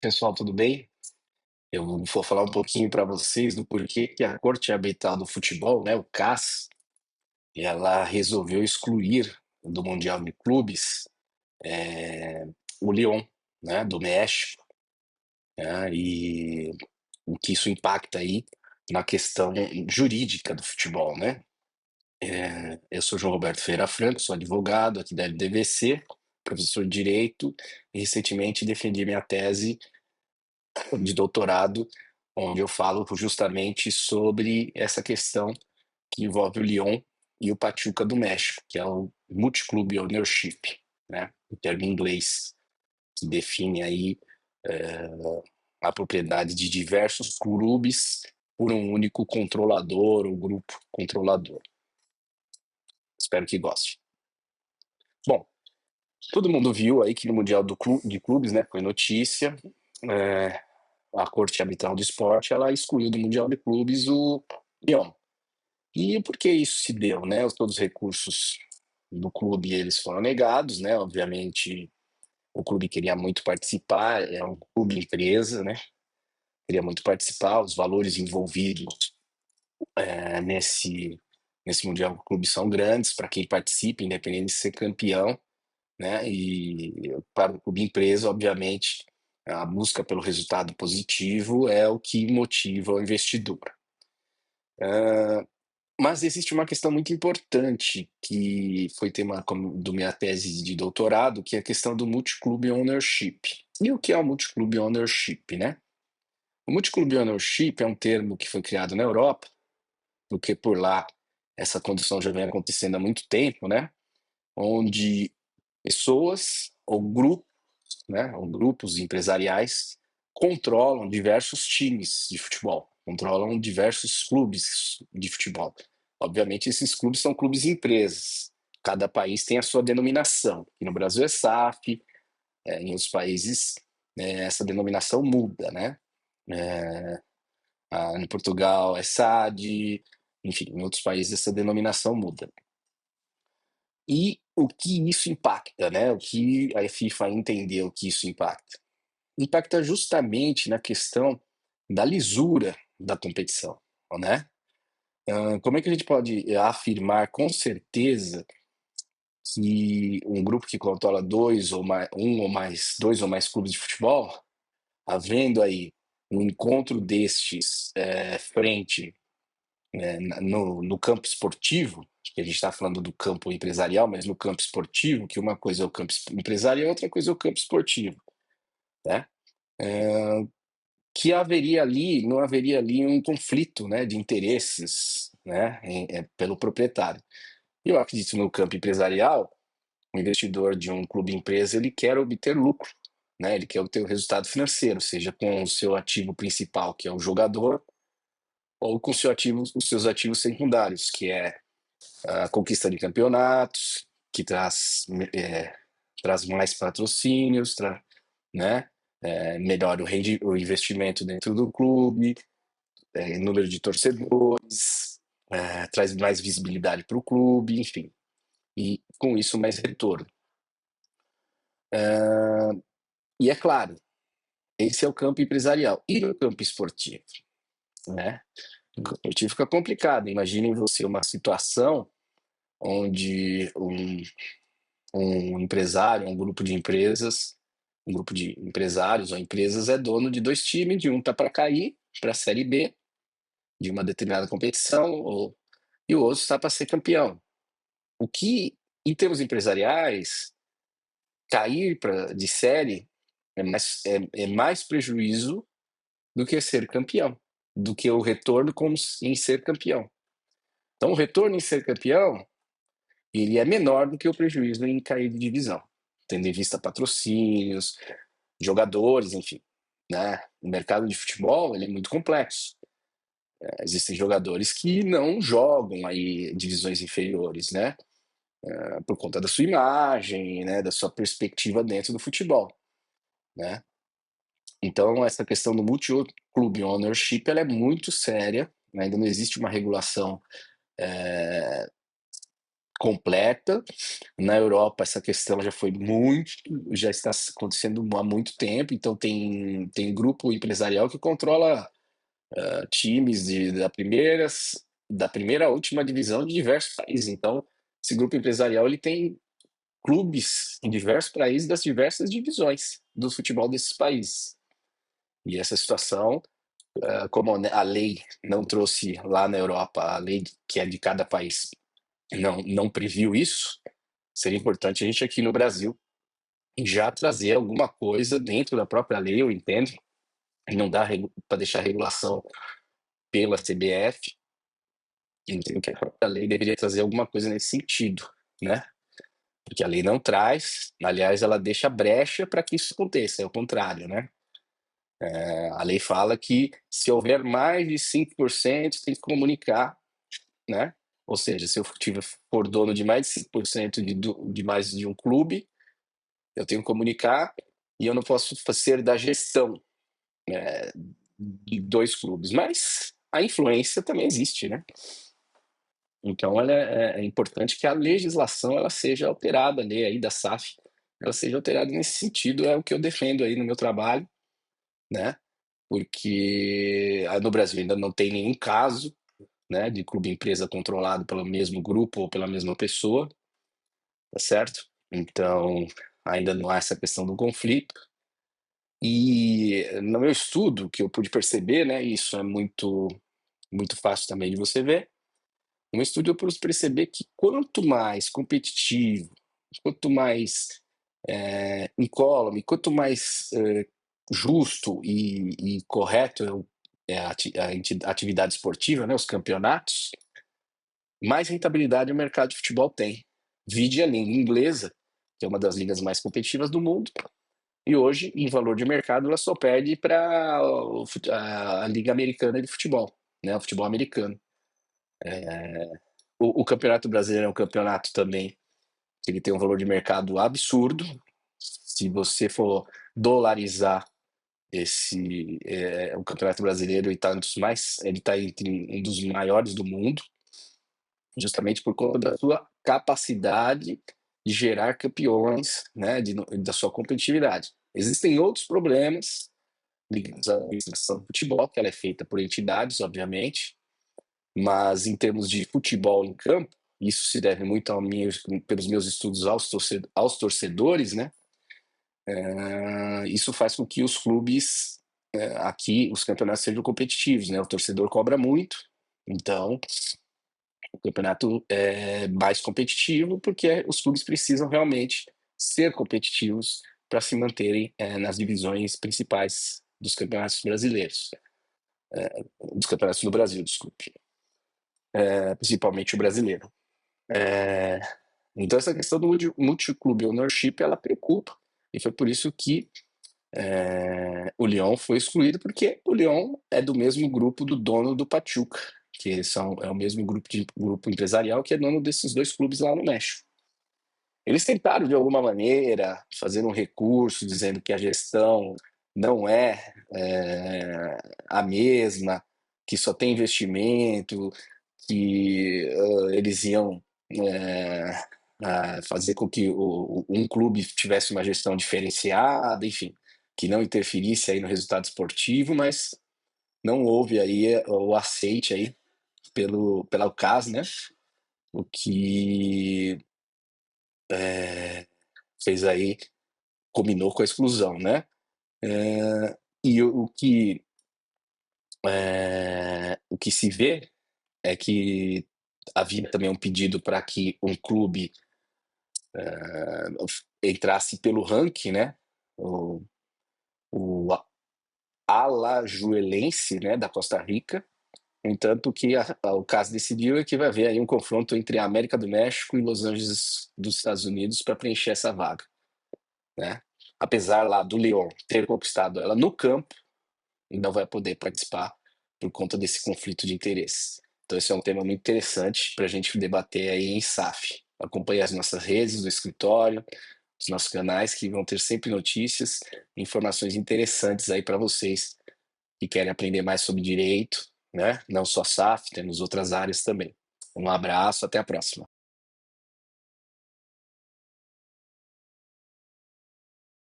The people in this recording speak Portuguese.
Pessoal, tudo bem? Eu vou falar um pouquinho para vocês do porquê que a Corte Arbitral do Futebol, né, o CAS, ela resolveu excluir do Mundial de Clubes eh, o Lyon, né, do México, né, e o que isso impacta aí na questão jurídica do futebol, né? Eu sou João Roberto Feira Franco, sou advogado aqui da LDVC, professor de Direito, e recentemente defendi minha tese de doutorado, onde eu falo justamente sobre essa questão que envolve o Lyon e o Pachuca do México, que é o Multi-Club Ownership, né? O termo em inglês que define aí eh, a propriedade de diversos clubes por um único controlador ou grupo controlador. Espero que goste. Bom, todo mundo viu aí que no Mundial de Clubes, né, foi notícia, eh, a Corte Arbitral do Esporte, ela excluiu do Mundial de Clubes o Lyon. E por que isso se deu, né? Todos os recursos do clube eles foram negados, né? Obviamente o clube queria muito participar, é um clube empresa, né? Queria muito participar, os valores envolvidos nesse mundial do clube são grandes para quem participa, independente de ser campeão, né? E para o clube empresa, obviamente, a busca pelo resultado positivo é o que motiva o investidor. Mas existe uma questão muito importante que foi tema do minha tese de doutorado, que é a questão do multi-club ownership. E o que é o multi-club ownership, né? O multi-club ownership é um termo que foi criado na Europa, porque por lá essa condição já vem acontecendo há muito tempo, né? Onde pessoas ou grupos, né, ou grupos empresariais controlam diversos times de futebol, controlam diversos clubes de futebol. Obviamente, esses clubes são clubes empresas. Cada país tem a sua denominação. Aqui no Brasil é SAF, em outros países essa denominação muda, né? É, em Portugal é SAD, enfim, em outros países essa denominação muda. E o que isso impacta, né? O que a FIFA entendeu que isso impacta? Impacta justamente na questão da lisura da competição, né? Como é que a gente pode afirmar com certeza que um grupo que controla dois ou mais clubes de futebol, havendo aí um encontro destes frente no campo esportivo, que a gente está falando do campo empresarial, mas no campo esportivo, que uma coisa é o campo empresarial, outra coisa é o campo esportivo, né? Que não haveria ali um conflito, né, de interesses, né, pelo proprietário. E eu acredito no campo empresarial, o investidor de um clube empresa, ele quer obter lucro, né, ele quer obter o resultado financeiro, seja com o seu ativo principal, que é o jogador, ou com os seus ativos secundários, que é a conquista de campeonatos, que traz mais patrocínios, né, melhora o investimento dentro do clube, número de torcedores, traz mais visibilidade para o clube, enfim, e com isso mais retorno. E é claro, esse é o campo empresarial. E no campo esportivo, né? No campo esportivo fica complicado. Imaginem você uma situação onde um empresário, um grupo de empresários ou empresas é dono de dois times, de um está para cair para a Série B de uma determinada competição, e o outro está para ser campeão. O que, em termos empresariais, cair de série é mais prejuízo do que ser campeão, do que o retorno em ser campeão. Então, o retorno em ser campeão, ele é menor do que o prejuízo em cair de divisão, tendo em vista patrocínios, jogadores, enfim. Né? O mercado de futebol ele é muito complexo. Existem jogadores que não jogam aí divisões inferiores, né? Por conta da sua imagem, né? Da sua perspectiva dentro do futebol, né? Então, essa questão do multi-club ownership ela é muito séria, né? Ainda não existe uma regulação completa. Na Europa, essa questão já está acontecendo há muito tempo, então tem grupo empresarial que controla times da primeira à última divisão de diversos países. Então, esse grupo empresarial ele tem clubes em diversos países das diversas divisões do futebol desses países. E essa situação, como a lei não trouxe lá na Europa, a lei que é de cada país não previu isso, seria importante a gente aqui no Brasil já trazer alguma coisa dentro da própria lei, eu entendo, e não dá para deixar regulação pela CBF, entendo que a própria lei deveria trazer alguma coisa nesse sentido, né? Porque a lei não traz, aliás, ela deixa brecha para que isso aconteça, é o contrário, né? A lei fala que se houver mais de 5%, tem que comunicar, né? Ou seja, se eu for dono de mais de 5% de mais de um clube, eu tenho que comunicar e eu não posso ser da gestão de dois clubes. Mas a influência também existe, né? Então é importante que a legislação ela seja alterada, a lei aí da SAF, ela seja alterada nesse sentido, é o que eu defendo aí no meu trabalho, né? Porque no Brasil ainda não tem nenhum caso, né, de clube empresa controlado pelo mesmo grupo ou pela mesma pessoa, tá certo? Então ainda não há essa questão do conflito. E no meu estudo, que eu pude perceber, né, isso é muito fácil também de você ver, no meu estudo eu pude perceber que quanto mais competitivo, quanto mais incólume, quanto mais justo e correto a atividade esportiva, né, os campeonatos, mais rentabilidade o mercado de futebol tem. Vide a língua inglesa, que é uma das ligas mais competitivas do mundo, e hoje, em valor de mercado, ela só perde para a Liga Americana de Futebol, né, o futebol americano. O Campeonato Brasileiro é um campeonato também que ele tem um valor de mercado absurdo. Se você for dolarizar o Campeonato Brasileiro, ele está entre um dos maiores do mundo, justamente por conta da sua capacidade de gerar campeões, né, da sua competitividade. Existem outros problemas ligados à administração do futebol, que ela é feita por entidades, obviamente, mas em termos de futebol em campo, isso se deve muito pelos meus estudos aos torcedores, né? Isso faz com que os clubes aqui, os campeonatos sejam competitivos, né? O torcedor cobra muito, então o campeonato é mais competitivo porque os clubes precisam realmente ser competitivos para se manterem nas divisões principais dos campeonatos brasileiros, dos campeonatos do Brasil, desculpe, principalmente o brasileiro. Então essa questão do multiclube ownership ela preocupa e foi por isso que o Lyon foi excluído, porque o Lyon é do mesmo grupo do dono do Pachuca, que é o mesmo grupo empresarial que é dono desses dois clubes lá no México. Eles tentaram, de alguma maneira, fazer um recurso dizendo que a gestão não a mesma, que só tem investimento, que eles iam fazer com que um clube tivesse uma gestão diferenciada, enfim, que não interferisse aí no resultado esportivo, mas não houve aí o aceite aí pela CAS, né? O que fez aí, combinou com a exclusão, né? E o que se vê é que havia também um pedido para que um clube entrasse pelo ranking, né? O Alajuelense, né, da Costa Rica. No entanto, o que o caso decidiu é que vai haver aí um confronto entre a América do México e Los Angeles dos Estados Unidos para preencher essa vaga, né? Apesar lá do Lyon ter conquistado ela no campo, não vai poder participar por conta desse conflito de interesses. Então esse é um tema muito interessante para a gente debater aí em SAF. Acompanhe as nossas redes do escritório, os nossos canais que vão ter sempre notícias, informações interessantes aí para vocês que querem aprender mais sobre direito, né? Não só SAF, temos outras áreas também. Um abraço, até a próxima.